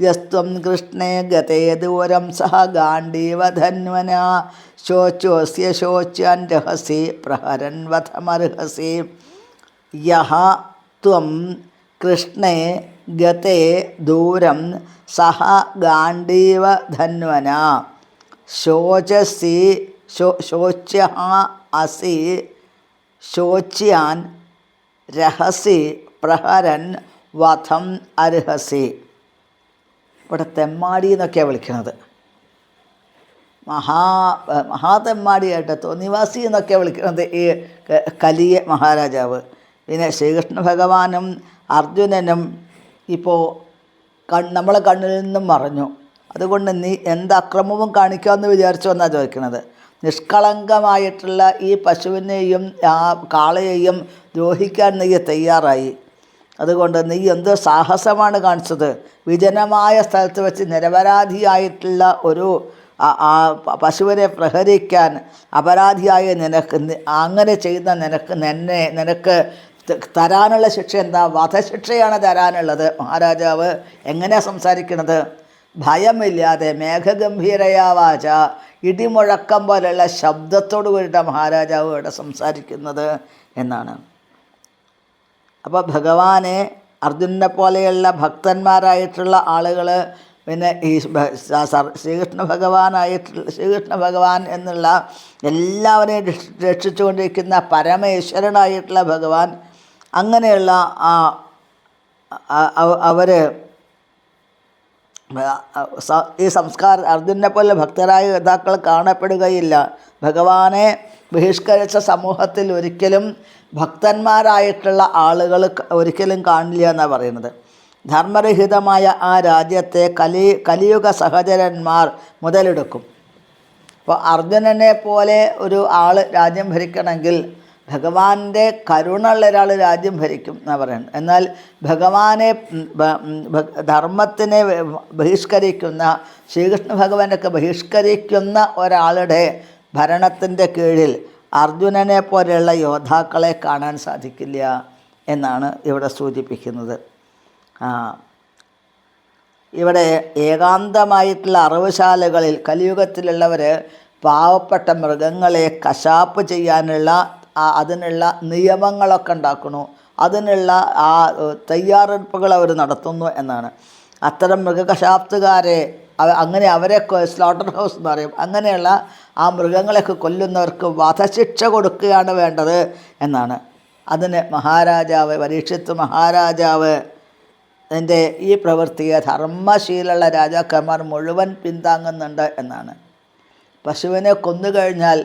യസ്ത്വം കൃഷ്ണേ ഗതേ ദൂരം സഹ ഗാണ്ഡീവധന്വന ശോച്യോസ്യ ശോച്യൻ രഹസ്യേ പ്രഹരൻ വധമർഹസി. യഹ ത്വം കൃഷ്ണേ ഗതേ ദൂരം സഹ ഗാണ്ഡീവധന്വന ശോച്യ അസി ശോച്യാൻ രഹസി പ്രഹരൻ വധം അർഹസി. ഇവിടെ തെമ്മാടി എന്നൊക്കെയാണ് വിളിക്കുന്നത്. മഹാതെമ്മാടിയായിട്ട് തോന്നിവാസി എന്നൊക്കെ വിളിക്കുന്നത് ഈ കലിയ മഹാരാജാവ്. പിന്നെ ശ്രീകൃഷ്ണ ഭഗവാനും അർജുനനും ഇപ്പോൾ നമ്മളെ കണ്ണിൽ നിന്നും മറഞ്ഞു. അതുകൊണ്ട് നീ എന്ത് അക്രമവും കാണിക്കാമെന്ന് വിചാരിച്ചു എന്നാണ് ചോദിക്കുന്നത്. നിഷ്കളങ്കമായിട്ടുള്ള ഈ പശുവിനെയും ആ കാളയെയും ദ്രോഹിക്കാൻ നീ തയ്യാറായി. അതുകൊണ്ട് നീ എന്ത് സാഹസമാണ് കാണിച്ചത്. വിജനമായ സ്ഥലത്ത് വെച്ച് നിരപരാധിയായിട്ടുള്ള ഒരു പശുവിനെ പ്രഹരിക്കാൻ അപരാധിയായ അങ്ങനെ ചെയ്യുന്ന നിനക്ക് തരാനുള്ള ശിക്ഷ എന്താ? വധശിക്ഷയാണ് തരാനുള്ളത്. മഹാരാജാവ് എങ്ങനെയാണ് സംസാരിക്കുന്നത്? ഭയമില്ലാതെ മേഘഗംഭീരയാവാച, ഇടിമുഴക്കം പോലെയുള്ള ശബ്ദത്തോടു കൂടിയിട്ടാണ് മഹാരാജാവ് ഇവിടെ സംസാരിക്കുന്നത് എന്നാണ്. അപ്പോൾ ഭഗവാനെ അർജുനനെ പോലെയുള്ള ഭക്തന്മാരായിട്ടുള്ള ആളുകൾ, പിന്നെ ഈ ശ്രീകൃഷ്ണ ഭഗവാൻ എന്നുള്ള എല്ലാവരെയും രക്ഷിച്ചുകൊണ്ടിരിക്കുന്ന പരമേശ്വരനായിട്ടുള്ള ഭഗവാൻ, അങ്ങനെയുള്ള അവർ ഈ അർജുനനെ പോലെ ഭക്തരായ യോദ്ധാക്കൾ കാണപ്പെടുകയില്ല. ഭഗവാനെ ബഹിഷ്കരിച്ച സമൂഹത്തിൽ ഒരിക്കലും ഭക്തന്മാരായിട്ടുള്ള ആളുകൾ ഒരിക്കലും കാണില്ല എന്നാണ് പറയുന്നത്. ധർമ്മരഹിതമായ ആ രാജ്യത്തെ കലിയുഗ സഹചരന്മാർ മുതലെടുക്കും. അപ്പോൾ അർജുനനെ പോലെ ഒരു ആൾ രാജ്യം ഭരിക്കണമെങ്കിൽ ഭഗവാന്റെ കരുണ ഉള്ള ഒരാൾ രാജ്യം ഭരിക്കും എന്നാണ് പറയുന്നത്. എന്നാൽ ഭഗവാനെ ധർമ്മത്തിനെ ബഹിഷ്കരിക്കുന്ന, ശ്രീകൃഷ്ണ ഭഗവാനൊക്കെ ബഹിഷ്കരിക്കുന്ന ഒരാളുടെ ഭരണത്തിൻ്റെ കീഴിൽ അർജുനനെ പോലെയുള്ള യോദ്ധാക്കളെ കാണാൻ സാധിക്കില്ല എന്നാണ് ഇവിടെ സൂചിപ്പിക്കുന്നത്. ഇവിടെ ഏകാന്തമായിട്ടുള്ള അറവുശാലകളിൽ കലിയുഗത്തിലുള്ളവർ പാവപ്പെട്ട മൃഗങ്ങളെ കശാപ്പ് ചെയ്യാനുള്ള അതിനുള്ള നിയമങ്ങളൊക്കെ ഉണ്ടാക്കുന്നു, അതിനുള്ള തയ്യാറെടുപ്പുകൾ അവർ നടത്തുന്നു എന്നാണ്. അത്തരം മൃഗകശാപ്തുകാരെ അങ്ങനെ അവരെ സ്ലോട്ടർ ഹൗസ് എന്ന് പറയും. അങ്ങനെയുള്ള ആ മൃഗങ്ങളെയൊക്കെ കൊല്ലുന്നവർക്ക് വധശിക്ഷ കൊടുക്കുകയാണ് വേണ്ടത് എന്നാണ്. അതിന് മഹാരാജാവ് പരീക്ഷിത്ത് മഹാരാജാവ് അതിൻ്റെ ഈ പ്രവൃത്തിയെ ധർമ്മശീലുള്ള രാജാക്കന്മാർ മുഴുവൻ പിന്താങ്ങുന്നുണ്ട് എന്നാണ്. പശുവിനെ കൊന്നുകഴിഞ്ഞാൽ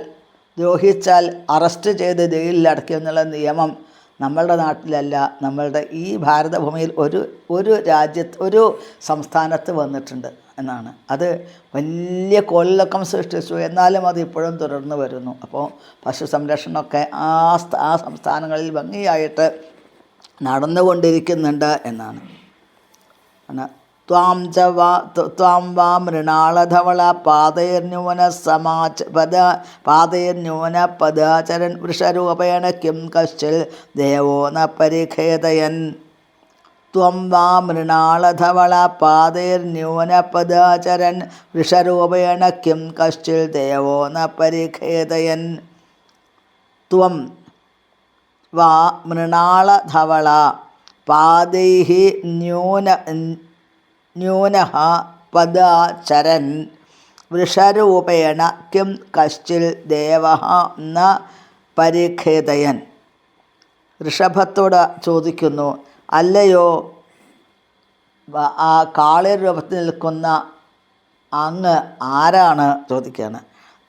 ദ്രോഹിച്ചാൽ അറസ്റ്റ് ചെയ്ത് ജയിലിൽ അടയ്ക്കുമെന്നുള്ള നിയമം നമ്മളുടെ നാട്ടിലല്ല, നമ്മളുടെ ഈ ഭാരതഭൂമിയിൽ ഒരു രാജ്യത്ത് ഒരു സംസ്ഥാനത്ത് വന്നിട്ടുണ്ട് എന്നാണ്. അത് വലിയ കോളിളക്കം സൃഷ്ടിച്ചു, എന്നാലും അത് ഇപ്പോഴും തുടർന്ന് വരുന്നു. അപ്പോൾ പശു സംരക്ഷണമൊക്കെ ആ സംസ്ഥാനങ്ങളിൽ ഭംഗിയായിട്ട് നടന്നുകൊണ്ടിരിക്കുന്നുണ്ട് എന്നാണ്. ത്വാം വാ മൃണാളധവള പാതൈർന്യൂന പദാചരൻ വൃഷരൂപേണ കിം കശ്ചിൽ ദേവോ ന പരിഖേദയൻ. ത്വം വാ മൃണാളധവള പാതൈർന്യൂന പദാചരൻ വൃഷരൂപേണ കിം കശ്ചിൽ ദേവോ ന പരിഖേദയൻ. ത്വം വാ മൃണാളധവള പാദൈഃ ന്യൂനഃ പദാചരൻ വൃഷരൂപേണ കിം കശ്ചിൽ ദേവഃ ന പരിഖേദയൻ. ഋഷഭത്തോട് ചോദിക്കുന്നു, അല്ലയോ ആ കാളി രൂപത്തിൽ നിൽക്കുന്ന അങ്ങ് ആരാണ് ചോദിക്കുകയാണ്.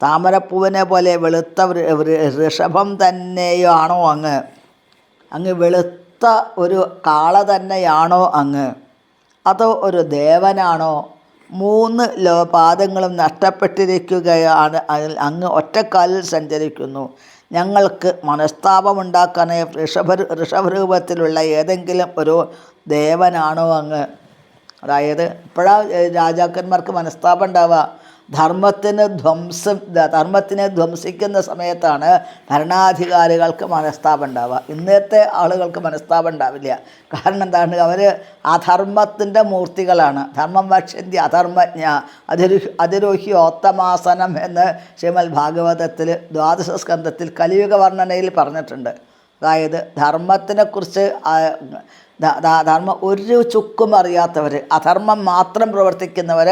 താമരപ്പൂവിനെ പോലെ വെളുത്ത ഋഷഭം തന്നെയാണോ അങ്ങ് വെളുത്ത ഒരു കാള തന്നെയാണോ അങ്ങ്, അതോ ഒരു ദേവനാണോ? 3 പാദങ്ങളും നഷ്ടപ്പെട്ടിരിക്കുകയാണ്, അങ്ങ് ഒറ്റക്കാലിൽ സഞ്ചരിക്കുന്നു. ഞങ്ങൾക്ക് മനസ്താപമുണ്ടാക്കാനായി ഋഷഭരൂപത്തിലുള്ള ഏതെങ്കിലും ഒരു ദേവനാണോ അങ്ങ്? അതായത് ഇപ്പോഴാണ് രാജാക്കന്മാർക്ക് മനസ്താപം ഉണ്ടാവുക. ധർമ്മത്തിനെ ധ്വംസിക്കുന്ന സമയത്താണ് ഭരണാധികാരികൾക്ക് മനസ്താപം ഉണ്ടാവുക. ഇന്നത്തെ ആളുകൾക്ക് മനസ്താപം ഉണ്ടാവില്ല. കാരണം എന്താണ്? അവർ അധർമ്മത്തിൻ്റെ മൂർത്തികളാണ്. ധർമ്മം വക്ഷ്യന്തി അധർമ്മജ്ഞ അതിരോഹ്യോത്തമാസനം എന്ന് ശ്രീമദ് ഭാഗവതത്തിൽ 12 സ്കന്ധത്തിൽ കലിയുഗ വർണ്ണനയിൽ പറഞ്ഞിട്ടുണ്ട്. അതായത് ധർമ്മത്തിനെക്കുറിച്ച് ധർമ്മം ഒരു ചുക്കും അറിയാത്തവർ, അധർമ്മം മാത്രം പ്രവർത്തിക്കുന്നവർ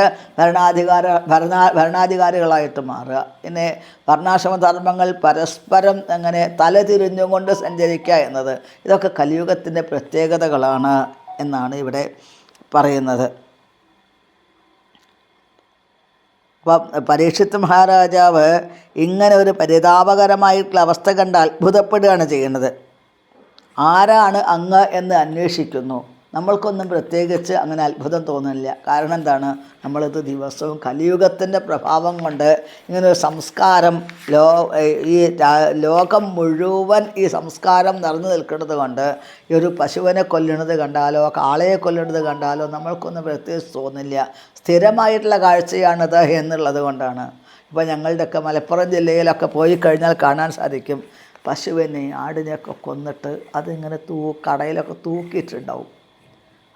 ഭരണാധികാരികളായിട്ട് മാറുക. പിന്നെ വർണ്ണാശ്രമ ധർമ്മങ്ങൾ പരസ്പരം അങ്ങനെ തലതിരിഞ്ഞുകൊണ്ട് സഞ്ചരിക്കുക എന്നത് ഇതൊക്കെ കലിയുഗത്തിൻ്റെ പ്രത്യേകതകളാണ് എന്നാണ് ഇവിടെ പറയുന്നത്. അപ്പം പരീക്ഷിത്ത് മഹാരാജാവ് ഇങ്ങനെ ഒരു പരിതാപകരമായിട്ടുള്ള അവസ്ഥ കണ്ട് അത്ഭുതപ്പെടുകയാണ് ചെയ്യുന്നത്. ആരാണ് അങ്ങ് എന്ന് അന്വേഷിക്കുന്നു. നമ്മൾക്കൊന്നും പ്രത്യേകിച്ച് അങ്ങനെ അത്ഭുതം തോന്നുന്നില്ല. കാരണം എന്താണ്? നമ്മളിത് ദിവസവും കലിയുഗത്തിൻ്റെ പ്രഭാവം കൊണ്ട് ഇങ്ങനൊരു സംസ്കാരം ഈ ലോകം മുഴുവൻ ഈ സംസ്കാരം നിറഞ്ഞു നിൽക്കുന്നത് കൊണ്ട് ഈ ഒരു പശുവിനെ കൊല്ലുന്നത് കണ്ടാലോ കാളയെ കൊല്ലുന്നത് കണ്ടാലോ നമ്മൾക്കൊന്നും പ്രത്യേകിച്ച് തോന്നില്ല. സ്ഥിരമായിട്ടുള്ള കാഴ്ചയാണിത് എന്നുള്ളത് കൊണ്ടാണ്. ഇപ്പോൾ ഞങ്ങളുടെയൊക്കെ മലപ്പുറം ജില്ലയിലൊക്കെ പോയി കഴിഞ്ഞാൽ കാണാൻ സാധിക്കും, പശുവിനെ ആടിനെയൊക്കെ കൊന്നിട്ട് അതിങ്ങനെ കടയിലൊക്കെ തൂക്കിയിട്ടുണ്ടാവും.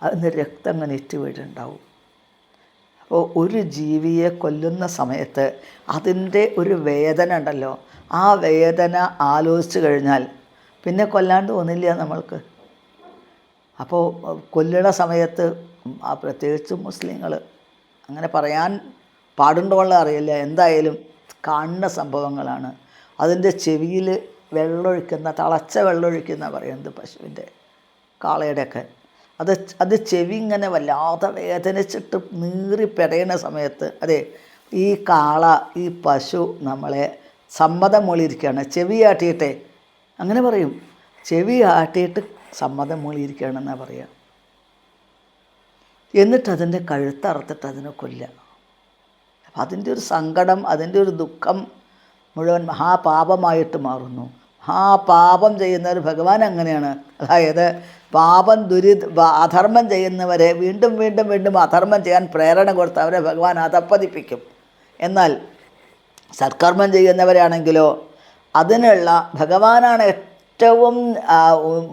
അതിന് രക്തം ഇങ്ങനെ ഇറ്റ് വീഴുണ്ടാവും. അപ്പോൾ ഒരു ജീവിയെ കൊല്ലുന്ന സമയത്ത് അതിൻ്റെ ഒരു വേദന ഉണ്ടല്ലോ, ആ വേദന ആലോചിച്ച് കഴിഞ്ഞാൽ പിന്നെ കൊല്ലാണ്ട് തോന്നില്ല നമ്മൾക്ക്. അപ്പോൾ കൊല്ലുന്ന സമയത്ത് പ്രത്യേകിച്ച് മുസ്ലിങ്ങൾ അങ്ങനെ പറയാൻ പാടുണ്ടോള്ള അറിയില്ല, എന്തായാലും കാണുന്ന സംഭവങ്ങളാണ്. അതിൻ്റെ ചെവിയിൽ വെള്ളമൊഴിക്കുന്ന, തിളച്ച വെള്ളമൊഴിക്കുന്ന പറയുന്നത് പശുവിൻ്റെ കാളയുടെയൊക്കെ അത് ചെവി ഇങ്ങനെ വല്ലാതെ വേദനിച്ചിട്ട് നീറി പെടയുന്ന സമയത്ത് അതെ ഈ കാള ഈ പശു നമ്മളെ സമ്മതം മൂളിയിരിക്കുകയാണ്. ചെവി ആട്ടിയിട്ടേ അങ്ങനെ പറയും, ചെവി ആട്ടിയിട്ട് സമ്മതം മൂളിയിരിക്കുകയാണെന്നാണ് പറയുക. എന്നിട്ട് അതിൻ്റെ കഴുത്തറുത്തിട്ട് അതിനെ കൊല്ലുക. അപ്പം അതിൻ്റെ ഒരു സങ്കടം, അതിൻ്റെ ഒരു ദുഃഖം മുഴുവൻ മഹാപാപമായിട്ട് മാറുന്നു. ആ പാപം ചെയ്യുന്നവർ ഭഗവാൻ അങ്ങനെയാണ്. അതായത് അധർമ്മം ചെയ്യുന്നവരെ വീണ്ടും വീണ്ടും വീണ്ടും അധർമ്മം ചെയ്യാൻ പ്രേരണ കൊടുത്ത് അവരെ ഭഗവാൻ അധപ്പതിപ്പിക്കും. എന്നാൽ സത്കർമ്മം ചെയ്യുന്നവരാണെങ്കിലോ അതിനുള്ള ഭഗവാനാണ് ഏറ്റവും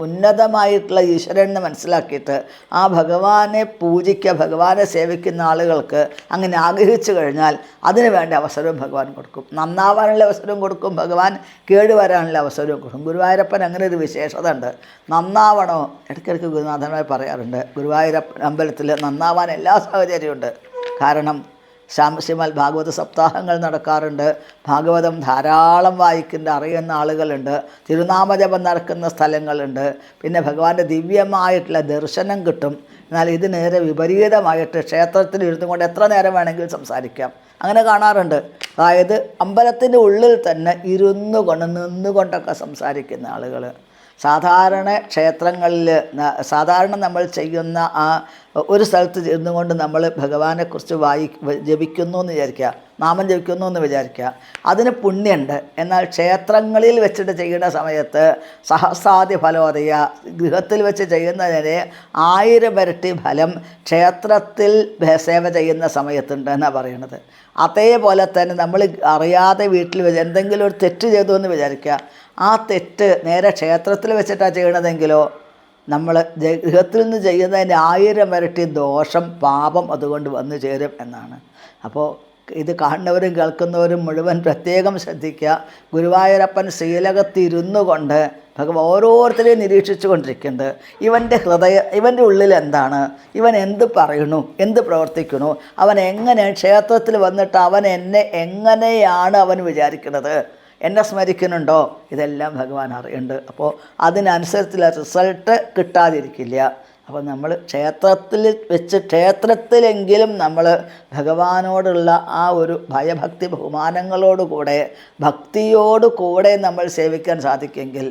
ഉന്നതമായിട്ടുള്ള ഈശ്വരൻ എന്ന് മനസ്സിലാക്കിയിട്ട് ആ ഭഗവാനെ പൂജിക്കുക, ഭഗവാനെ സേവിക്കുന്ന ആളുകൾക്ക് അങ്ങനെ ആഗ്രഹിച്ചു കഴിഞ്ഞാൽ അതിന് വേണ്ട അവസരവും ഭഗവാൻ കൊടുക്കും. നന്നാവാനുള്ള അവസരവും കൊടുക്കും, ഭഗവാൻ കേടുവരാനുള്ള അവസരവും കൊടുക്കും. ഗുരുവായൂരപ്പൻ അങ്ങനെ ഒരു വിശേഷത ഉണ്ട്. നന്നാവണോ, ഇടയ്ക്കിടയ്ക്ക് ഗുരുനാഥന്മാർ പറയാറുണ്ട്, ഗുരുവായൂരപ്പൻ അമ്പലത്തിൽ നന്നാവാൻ എല്ലാ സാഹചര്യമുണ്ട്. കാരണം ശ്രീമദ് ഭാഗവത സപ്താഹങ്ങൾ നടക്കാറുണ്ട്, ഭാഗവതം ധാരാളം അറിയുന്ന ആളുകളുണ്ട്, തിരുനാമജപം നടക്കുന്ന സ്ഥലങ്ങളുണ്ട്, പിന്നെ ഭഗവാന്റെ ദിവ്യമായിട്ടുള്ള ദർശനം കിട്ടും. എന്നാൽ ഇത് നേരെ വിപരീതമായിട്ട് ക്ഷേത്രത്തിൽ ഇരുന്നു കൊണ്ട് എത്ര നേരം വേണമെങ്കിലും സംസാരിക്കാം, അങ്ങനെ കാണാറുണ്ട്. അതായത് അമ്പലത്തിൻ്റെ ഉള്ളിൽ തന്നെ നിന്നുകൊണ്ടൊക്കെ സംസാരിക്കുന്ന ആളുകൾ. സാധാരണ ക്ഷേത്രങ്ങളിൽ സാധാരണ നമ്മൾ ചെയ്യുന്ന ആ ഒരു സ്ഥലത്ത് ഇരുന്നുകൊണ്ട് നമ്മൾ ഭഗവാനെക്കുറിച്ച് ജപിക്കുന്നു എന്ന് വിചാരിക്കുക, നാമം ജപിക്കുന്നു എന്ന് വിചാരിക്കുക, അതിന് പുണ്യമുണ്ട്. എന്നാൽ ക്ഷേത്രങ്ങളിൽ വെച്ചിട്ട് ചെയ്യുന്ന സമയത്ത് സഹസ്രാദി ഫലോദയ, ഗൃഹത്തിൽ വെച്ച് ചെയ്യുന്നതിന് 1000 ഇരട്ടി ഫലം ക്ഷേത്രത്തിൽ സേവ ചെയ്യുന്ന സമയത്തുണ്ട് എന്നാണ് പറയുന്നത്. അതേപോലെ തന്നെ നമ്മൾ അറിയാതെ വീട്ടിൽ വെച്ച് എന്തെങ്കിലും ഒരു തെറ്റ് ചെയ്തു എന്ന് വിചാരിക്കുക, ആ തെറ്റ് നേരെ ക്ഷേത്രത്തിൽ വെച്ചിട്ടാണ് ചെയ്യണതെങ്കിലോ നമ്മൾ ഗൃഹത്തിൽ നിന്ന് ചെയ്യുന്നതിൻ്റെ 1000 ഇരട്ടി ദോഷം, പാപം അതുകൊണ്ട് വന്നു ചേരും എന്നാണ്. അപ്പോൾ ഇത് കാണുന്നവരും കേൾക്കുന്നവരും മുഴുവൻ പ്രത്യേകം ശ്രദ്ധിക്കുക. ഗുരുവായൂരപ്പൻ ശ്രീലകത്തിരുന്നു കൊണ്ട് ഓരോരുത്തരെയും നിരീക്ഷിച്ചു കൊണ്ടിരിക്കുന്നുണ്ട്. ഇവൻ്റെ ഉള്ളിൽ എന്താണ്, ഇവൻ എന്ത് പറയുന്നു, എന്ത് പ്രവർത്തിക്കുന്നു, അവൻ എങ്ങനെ ക്ഷേത്രത്തിൽ വന്നിട്ട് അവൻ എങ്ങനെയാണ് അവൻ വിചാരിക്കുന്നത്, എന്നെ സ്മരിക്കുന്നുണ്ടോ, ഇതെല്ലാം ഭഗവാൻ അറിയുന്നുണ്ട്. അപ്പോൾ അതിനനുസരിച്ചുള്ള റിസൾട്ട് കിട്ടാതിരിക്കില്ല. അപ്പോൾ നമ്മൾ ക്ഷേത്രത്തിൽ വെച്ച് ക്ഷേത്രത്തിലെങ്കിലും നമ്മൾ ഭഗവാനോടുള്ള ആ ഒരു ഭയഭക്തി ബഹുമാനങ്ങളോടുകൂടെ ഭക്തിയോടുകൂടെ നമ്മൾ സേവിക്കാൻ സാധിക്കുമെങ്കിൽ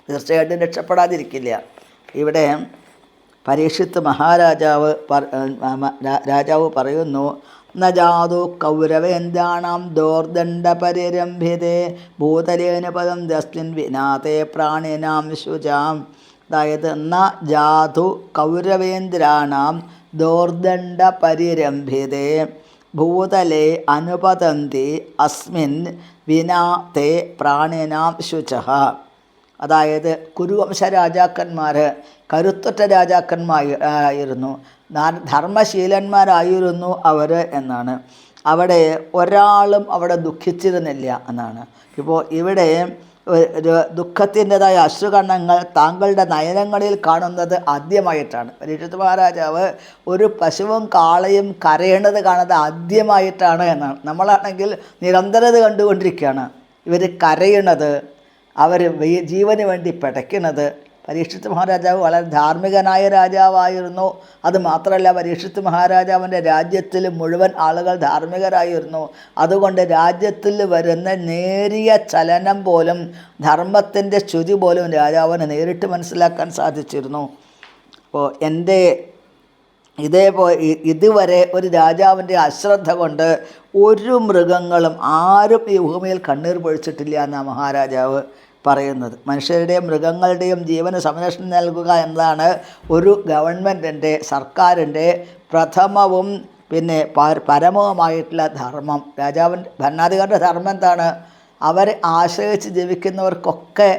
തീർച്ചയായിട്ടും രക്ഷപ്പെടാതിരിക്കില്ല. ഇവിടെ പരീക്ഷിത്ത് രാജാവ് പറയുന്നു, ന ജാതു കൗരവേന്ദ്രാണാം ദോർദണ്ഡ പരിരംഭിതേ ഭൂതലേന പദം ദസ്ലിൻ വിനാഥേ പ്രാണിനാം ശുചാം. അതായത് ന ജാതു കൗരവേന്ദ്രാണാം ദോർദണ്ഡ പരിരംഭിതേ ഭൂതലേ അനുപതന്തി അസ്മിൻ വിനാഥേ പ്രാണിനാം ശുചഃ. അതായത് കുരുവംശ രാജാക്കന്മാർ കരുത്തുറ്റ രാജാക്കന്മാരായിരുന്നു, ധർമ്മശീലന്മാരായിരുന്നു അവർ എന്നാണ്. അവിടെ ഒരാളും അവിടെ ദുഃഖിച്ചിരുന്നില്ല എന്നാണ്. ഇപ്പോൾ ഇവിടെ ദുഃഖത്തിൻ്റെതായ അശ്രുകണ്ണങ്ങൾ താങ്കളുടെ നയനങ്ങളിൽ കാണുന്നത് ആദ്യമായിട്ടാണ്. പരീക്ഷിത്ത് മഹാരാജാവ് ഒരു പശുവും കാളയും കരയേണ്ടത് കാണുന്നത് ആദ്യമായിട്ടാണ് എന്നാണ്. നമ്മളാണെങ്കിൽ നിരന്തരത കണ്ടുകൊണ്ടിരിക്കുകയാണ്. ഇവർ കരയണത്, അവർ ജീവന് വേണ്ടി പിടയ്ക്കുന്നത്. പരീക്ഷിത്ത് മഹാരാജാവ് വളരെ ധാർമ്മികനായ രാജാവായിരുന്നു. അതുമാത്രമല്ല, പരീക്ഷിത്ത് മഹാരാജാവിൻ്റെ രാജ്യത്തിൽ മുഴുവൻ ആളുകൾ ധാർമ്മികരായിരുന്നു. അതുകൊണ്ട് രാജ്യത്തിൽ വരുന്ന നേരിയ ചലനം പോലും, ധർമ്മത്തിൻ്റെ ശ്രുതി പോലും രാജാവിന് നേരിട്ട് മനസ്സിലാക്കാൻ സാധിച്ചിരുന്നു. അപ്പോൾ ഇതുവരെ ഒരു രാജാവിൻ്റെ അശ്രദ്ധ കൊണ്ട് ഒരു മൃഗങ്ങളും ആരും ഈ ഭൂമിയിൽ കണ്ണീർ പൊഴിച്ചിട്ടില്ല എന്നാണ് മഹാരാജാവ് പറയുന്നത്. മനുഷ്യരുടെയും മൃഗങ്ങളുടെയും ജീവന് സംരക്ഷണം നൽകുക എന്നതാണ് ഒരു ഗവൺമെൻറ്റിൻ്റെ, സർക്കാരിൻ്റെ പ്രഥമവും പിന്നെ പരമവുമായിട്ടുള്ള ധർമ്മം. ഭരണാധികാരിയുടെ ധർമ്മം എന്താണ്? അവരെ ആശ്രയിച്ച് ജീവിക്കുന്നവർക്കൊക്കെ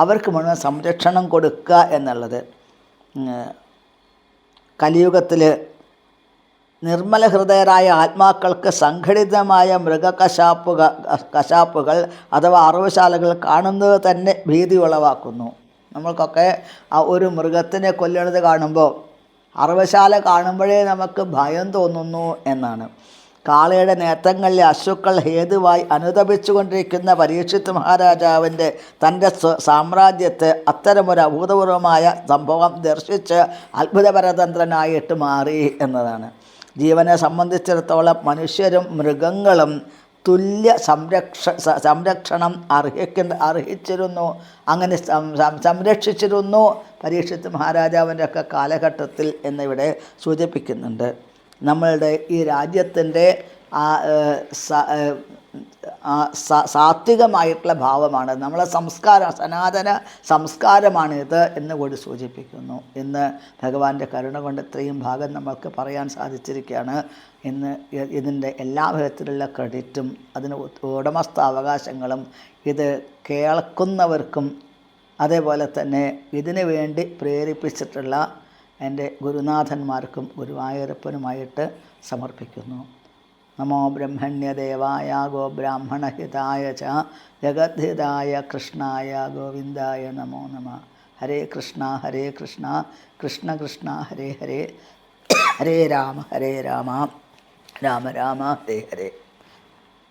അവർക്ക് മുഴുവൻ സംരക്ഷണം കൊടുക്കുക എന്നുള്ളത്. കലിയുഗത്തിൽ നിർമ്മല ഹൃദയരായ ആത്മാക്കൾക്ക് സംഘടിതമായ കശാപ്പുകൾ അഥവാ അറവുശാലകൾ കാണുന്നത് തന്നെ ഭീതി ഉളവാക്കുന്നു. നമ്മൾക്കൊക്കെ ആ ഒരു മൃഗത്തിനെ കൊല്ലണത് കാണുമ്പോൾ, അറവുശാല കാണുമ്പോഴേ നമുക്ക് ഭയം തോന്നുന്നു എന്നാണ്. കാളയുടെ നേത്രങ്ങളിലെ അശ്രുക്കൾ ഹേതുവായി അനുതപിച്ചുകൊണ്ടിരിക്കുന്ന പരീക്ഷിത്ത് മഹാരാജാവിൻ്റെ തൻ്റെ സാമ്രാജ്യത്തെ അത്തരമൊരു അഭൂതപൂർവമായ സംഭവം ദർശിച്ച് അത്ഭുതപരതന്ത്രനായിട്ട് മാറി എന്നതാണ്. ജീവനെ സംബന്ധിച്ചിടത്തോളം മനുഷ്യരും മൃഗങ്ങളും തുല്യ സംരക്ഷണം അർഹിച്ചിരുന്നു, അങ്ങനെ സംരക്ഷിച്ചിരുന്നു പരീക്ഷിത്ത് മഹാരാജാവിൻ്റെ ഒക്കെ കാലഘട്ടത്തിൽ എന്നിവിടെ സൂചിപ്പിക്കുന്നുണ്ട്. നമ്മളുടെ ഈ രാജ്യത്തിൻ്റെ ആ സാത്വികമായിട്ടുള്ള ഭാവമാണ്. നമ്മളെ സംസ്കാരം, സനാതന സംസ്കാരമാണ് ഇത് എന്ന് കൂടി സൂചിപ്പിക്കുന്നു. ഇന്ന് ഭഗവാന്റെ കരുണ കൊണ്ട് ഇത്രയും ഭാഗം നമ്മൾക്ക് പറയാൻ സാധിച്ചിരിക്കുകയാണ്. ഇന്ന് ഇതിൻ്റെ എല്ലാ വിധത്തിലുള്ള ക്രെഡിറ്റും അതിന് ഉടമസ്ഥാവകാശങ്ങളും ഇത് കേൾക്കുന്നവർക്കും അതേപോലെ തന്നെ ഇതിനു വേണ്ടി പ്രേരിപ്പിച്ചിട്ടുള്ള എൻ്റെ ഗുരുനാഥന്മാർക്കും ഗുരുവായൂരപ്പനുമായിട്ട് സമർപ്പിക്കുന്നു. നമോ ബ്രഹ്മണ്യദേവായ ഗോബ്രാഹ്മണഹിതായ ച ജഗദ്ധിതായ കൃഷ്ണായ ഗോവിന്ദായ നമോ നമഃ. ഹരേ കൃഷ്ണ കൃഷ്ണ കൃഷ്ണ ഹരേ ഹരേ, ഹരേ രാമ രാമ രാമ ഹരേ ഹരേ.